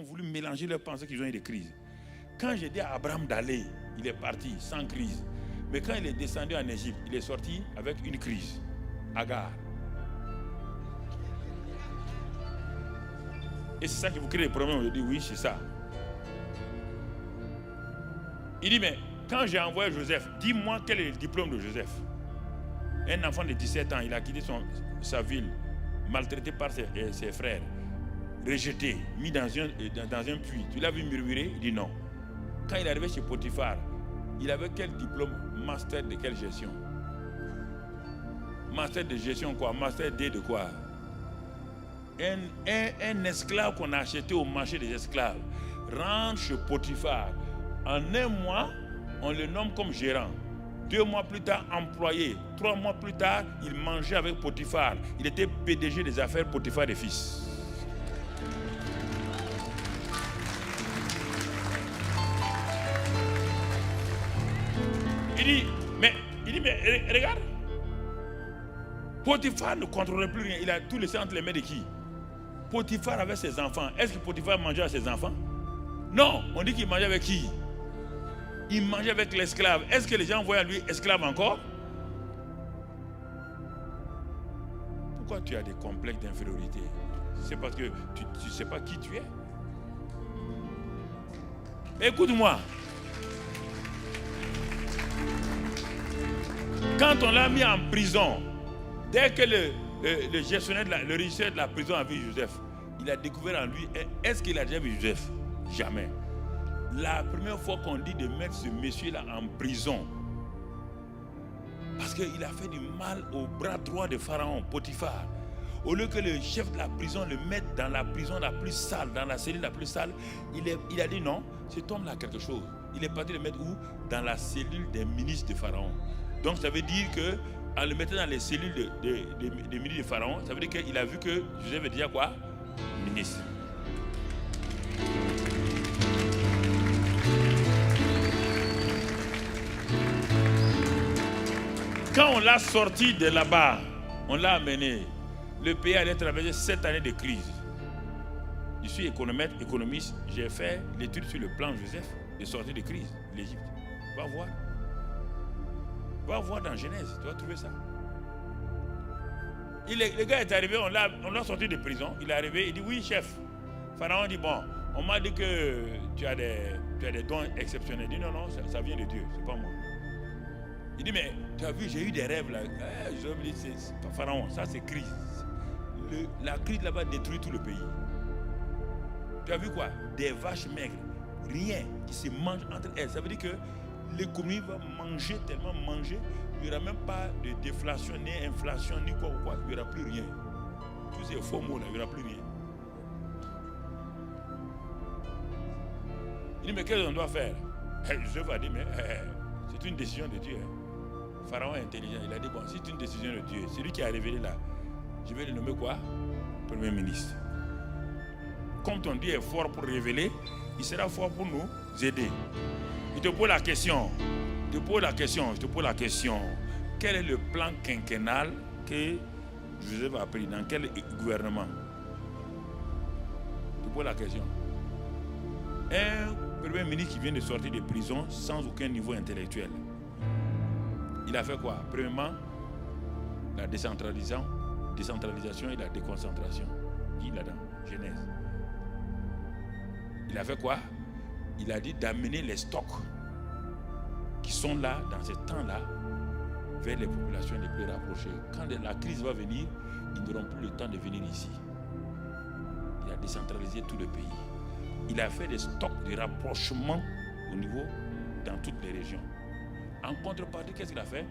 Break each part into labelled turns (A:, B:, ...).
A: ont voulu mélanger leurs pensées qu'ils ont eu des crises. Quand j'ai dit à Abraham d'aller, il est parti sans crise. Mais quand il est descendu en Égypte, il est sorti avec une crise. Agar. Et c'est ça qui vous crée des problèmes. Je dis oui, c'est ça. Il dit, mais quand j'ai envoyé Joseph, dis-moi quel est le diplôme de Joseph. Un enfant de 17 ans, il a quitté sa ville, maltraité par ses frères, rejeté, mis dans un puits. Tu l'as vu murmurer? Il dit non. Quand il est arrivé chez Potiphar, il avait quel diplôme? Master de quelle gestion? Master de gestion quoi? Master D de quoi? Un esclave qu'on a acheté au marché des esclaves rentre chez Potiphar. En un mois, on le nomme comme gérant. 2 mois plus tard, employé. 3 mois plus tard, il mangeait avec Potiphar. Il était PDG des affaires Potiphar et fils. Il dit, mais regarde. Potiphar ne contrôlait plus rien. Il a tout laissé entre les mains de qui? Potiphar avait ses enfants. Est-ce que Potiphar mangeait avec ses enfants? Non, on dit qu'il mangeait avec qui? Il mangeait avec l'esclave. Est-ce que les gens voyaient lui esclave encore? Pourquoi tu as des complexes d'infériorité? C'est parce que tu ne sais pas qui tu es. Écoute-moi. Quand on l'a mis en prison, dès que le gestionnaire, le régisseur de la prison a vu Joseph, il a découvert en lui, est-ce qu'il a déjà vu Joseph? Jamais. La première fois qu'on dit de mettre ce monsieur-là en prison, parce qu'il a fait du mal au bras droit de Pharaon, Potiphar, au lieu que le chef de la prison le mette dans la prison la plus sale, dans la cellule la plus sale, il a dit non, cet homme-là a quelque chose. Il est parti le mettre où? Dans la cellule des ministres de Pharaon. Donc ça veut dire que en le mettant dans les cellules des ministres de Pharaon, ça veut dire qu'il a vu que Joseph est déjà quoi? Ministre. Quand on l'a sorti de là-bas, on l'a amené. Le pays allait traverser 7 années de crise. Je suis économiste, j'ai fait l'étude sur le plan Joseph de sortie de crise, l'Égypte. Va voir. Va voir dans Genèse, tu vas trouver ça. Le gars est arrivé, on l'a sorti de prison. Il est arrivé, il dit oui chef. Pharaon dit bon, on m'a dit que tu as des dons exceptionnels. Il dit non, ça vient de Dieu, c'est pas moi. Il dit mais tu as vu, j'ai eu des rêves là. Je me dis c'est pas Pharaon, ça c'est crise. La crise là-bas détruit tout le pays. Tu as vu quoi? Des vaches maigres, rien qui se mange entre elles. Ça veut dire que l'économie va manger, tellement manger, il n'y aura même pas de déflation, ni inflation, ni quoi ou quoi, il n'y aura plus rien. Tous ces faux mots là, il n'y aura plus rien. Il dit mais qu'est-ce qu'on doit faire? Joseph a dit mais c'est une décision de Dieu. Pharaon est intelligent, il a dit bon, c'est une décision de Dieu. C'est lui qui a révélé là. Je vais le nommer quoi? Premier ministre. Comme ton Dieu est fort pour révéler, il sera fort pour nous aider. Je te pose la question. Je te pose la question. Quel est le plan quinquennal que Joseph a pris? Dans quel gouvernement? Je te pose la question. Un premier ministre qui vient de sortir de prison sans aucun niveau intellectuel. Il a fait quoi? Premièrement, la décentralisation et la déconcentration. Dit là-dedans, Genèse. Il a fait quoi? Il a dit d'amener les stocks qui sont là, dans ce temps-là, vers les populations les plus rapprochées. Quand la crise va venir, ils n'auront plus le temps de venir ici. Il a décentralisé tout le pays. Il a fait des stocks de rapprochement au niveau, dans toutes les régions. En contrepartie, qu'est-ce qu'il a fait?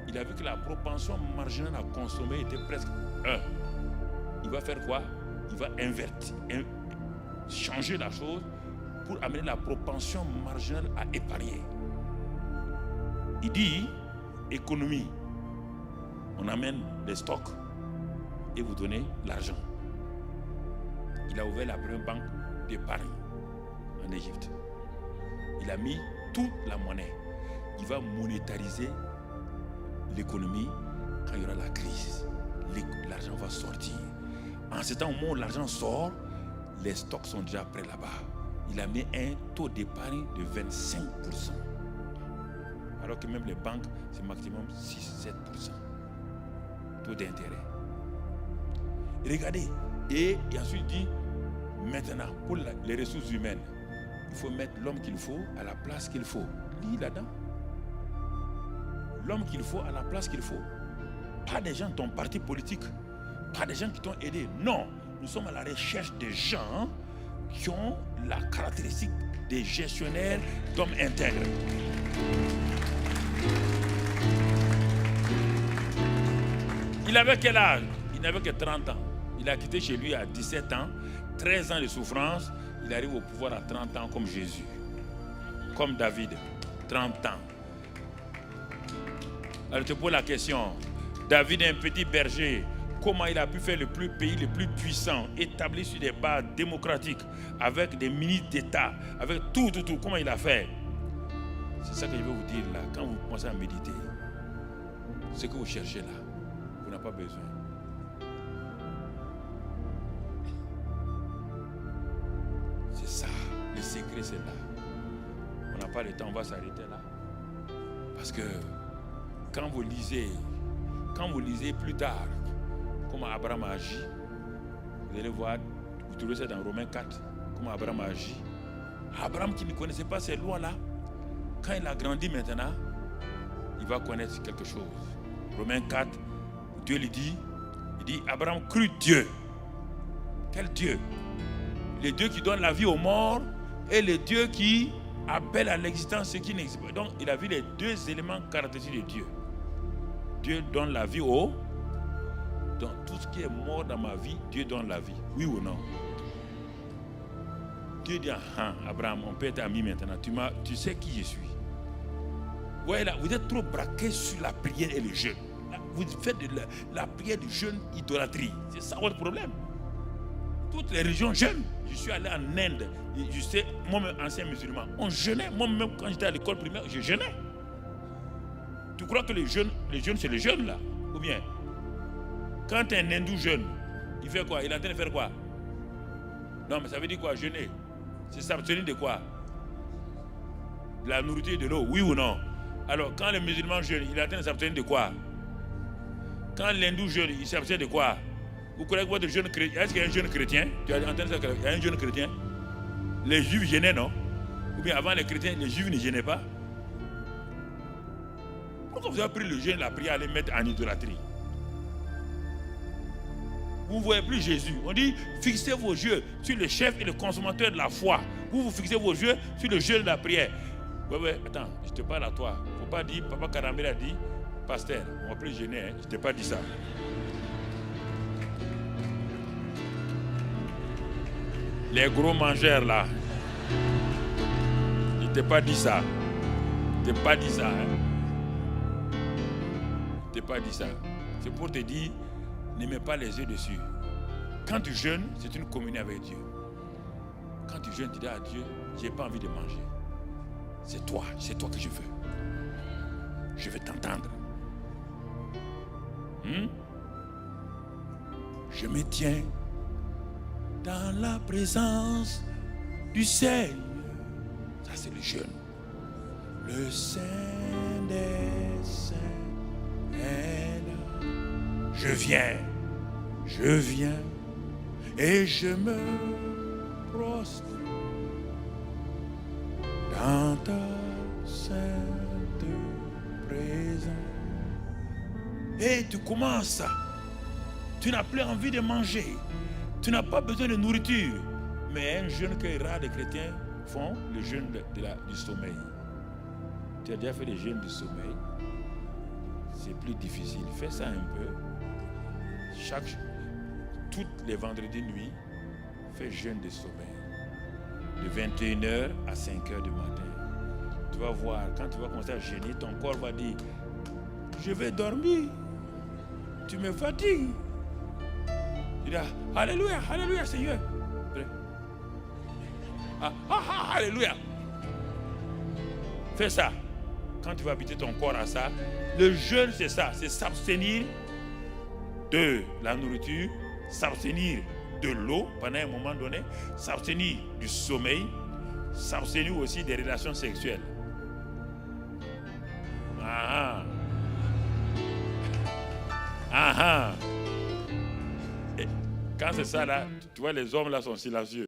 A: Il a vu que la propension marginale à consommer était presque 1. Il va faire quoi? Il va invertir, changer la chose pour amener la propension marginale à épargner. Il dit, économie, on amène des stocks et vous donnez l'argent. Il a ouvert la première banque d'épargne en Égypte. Il a mis toute la monnaie. Il va monétariser l'économie quand il y aura la crise. L'argent va sortir. En ce temps, au moment où l'argent sort, les stocks sont déjà prêts là-bas. Il a mis un taux d'épargne de 25%. Alors que même les banques, c'est maximum 6-7%. Taux d'intérêt. Regardez. Et ensuite il dit, maintenant, pour les ressources humaines, il faut mettre l'homme qu'il faut à la place qu'il faut. Lis là-dedans. L'homme qu'il faut à la place qu'il faut. Pas des gens de ton parti politique. Pas des gens qui t'ont aidé. Non. Nous sommes à la recherche de gens qui ont la caractéristique des gestionnaires d'hommes intègres. Il avait quel âge? Il n'avait que 30 ans. Il a quitté chez lui à 17 ans. 13 ans de souffrance. Il arrive au pouvoir à 30 ans comme Jésus. Comme David. 30 ans. Alors je te pose la question. David est un petit berger. Comment il a pu faire le pays le plus puissant, établi sur des bases démocratiques, avec des ministres d'État, avec tout. Comment il a fait? C'est ça que je vais vous dire là. Quand vous commencez à méditer, ce que vous cherchez là, vous n'avez pas besoin. C'est ça. Le secret, c'est là. On n'a pas le temps, on va s'arrêter là. Parce que quand vous lisez plus tard, comment Abraham a agi, vous allez voir, vous trouvez ça dans Romains 4, comment Abraham a agi. Abraham qui ne connaissait pas ces lois-là, quand il a grandi maintenant, il va connaître quelque chose. Romains 4, Dieu lui dit, Abraham crut Dieu. Quel Dieu? Le Dieu qui donne la vie aux morts et le Dieu qui appelle à l'existence ce qui n'existe pas. Donc il a vu les deux éléments caractéristiques de Dieu. Dieu donne la vie aux... Dans tout ce qui est mort dans ma vie, Dieu donne la vie. Oui ou non? Dieu dit, Abraham, on peut être amis maintenant. Tu sais qui je suis. Ouais, là, vous êtes trop braqués sur la prière et le jeûne. Là, vous faites de la prière, du jeûne, idolâtrie. C'est ça votre problème. Toutes les religions jeûnent. Je suis allé en Inde. Je sais, moi-même, ancien musulman, on jeûnait. Moi-même, quand j'étais à l'école primaire, je jeûnais. Tu crois que le jeûne, c'est le jeûne, là? Ou bien? Quand un hindou jeûne, il fait quoi? Il est en train de faire quoi? Non, mais ça veut dire quoi, jeûner? C'est s'abstenir de quoi? De la nourriture et de l'eau, oui ou non? Alors, quand le musulman jeûne, il est en train de s'abstenir de quoi? Quand l'hindou jeûne, il s'abstient de quoi? Vous croyez que votre jeûne chrétien, est-ce qu'il y a un jeûne chrétien? Tu as entendu ça? Il y a un jeûne chrétien? Les juifs gênaient, non? Ou bien avant les chrétiens, les juifs ne gênaient pas? Pourquoi vous avez pris le jeûne, la prière, à les mettre en idolâtrie? Vous ne voyez plus Jésus. On dit, fixez vos yeux sur le chef et le consommateur de la foi. Vous fixez vos yeux sur le jeûne de la prière. Ouais, attends, je te parle à toi. Il ne faut pas dire, Papa Karamel a dit, pasteur, on va plus jeûner, hein? Je ne t'ai pas dit ça. Les gros mangeurs là. Je ne t'ai pas dit ça. Je ne t'ai pas dit ça. Hein? Je ne t'ai pas dit ça. C'est pour te dire, ne mets pas les yeux dessus. Quand tu jeûnes, c'est une communion avec Dieu. Quand tu jeûnes, tu dis à Dieu, je n'ai pas envie de manger. C'est toi que je veux. Je veux t'entendre. Je me tiens dans la présence du Seigneur. Ça, c'est le jeûne. Le Saint des Saints est là. Je viens et je me prostre dans ta sainte présence. Et tu commences. Tu n'as plus envie de manger. Tu n'as pas besoin de nourriture. Mais un jeûne que rares de chrétiens font, le jeûne du sommeil. Tu as déjà fait le jeûne du sommeil? C'est plus difficile. Fais ça un peu. Toutes les vendredis nuit, fais jeûne de sommeil. De 21h à 5h du matin. Tu vas voir, quand tu vas commencer à jeûner, ton corps va dire, je vais dormir. Tu me fatigues. Tu dis, alléluia, alléluia Seigneur. Alléluia. Fais ça. Quand tu vas habiter ton corps à ça, le jeûne c'est ça, c'est s'abstenir de la nourriture, s'abstenir de l'eau pendant un moment donné, s'abstenir du sommeil, s'abstenir aussi des relations sexuelles. Ah ah. Et quand c'est ça là, tu vois les hommes là sont silencieux.